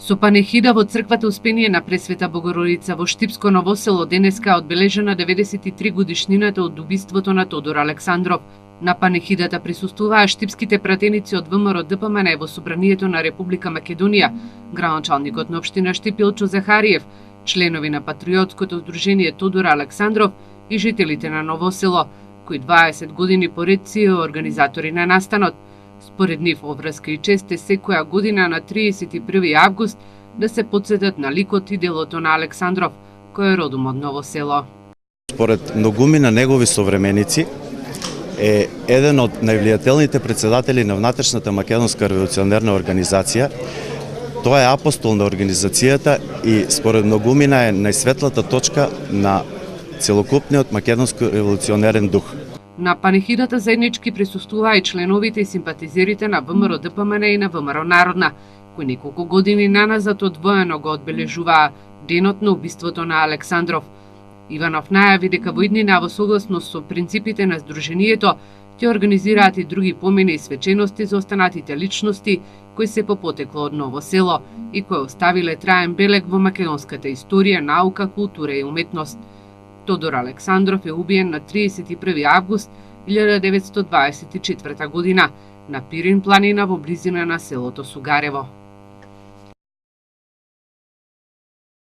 Со панехида во црквата Успение на Пресвета Богородица во Штипско Ново село денеска одбележена 93 годишнината од убиството на Тодор Александров. На панехидата присуствуваа штипските пратеници од ВМРО ДПМН во Собранието на Република Македонија, градоначалникот на општина Штип Илчо Захариев, членови на патриотското здружение Тодор Александров и жителите на Ново село, кои 20 години поред си организатори на настанот. Според нив обврска и чест е секоја година на 31 август да се потсетат на ликот и делото на Александров, кој е родом од Ново село. Според многумина негови современици е еден од највлијателните председатели на внатрешната македонска револуционерна организација. Тоа е апостол на организацијата и според многумина е најсветлата точка на целокупниот македонски револуционерен дух. На панехидата заеднички присуствуваа и членовите и симпатизерите на ВМРО ДПМН и на ВМРО Народна, кои неколку години наназад одвоено го одбележуваа денот на убиството на Александров. Иванов најави дека во иднина во согласно со принципите на здружението ќе организираат и други помини и свечености за останатите личности кои се по потекло од Ново село и кои оставиле траен белег во македонската историја, наука, култура и уметност. Тодор Александров е убиен на 31 август 1924 година на Пирин планина во близина на селото Сугарево.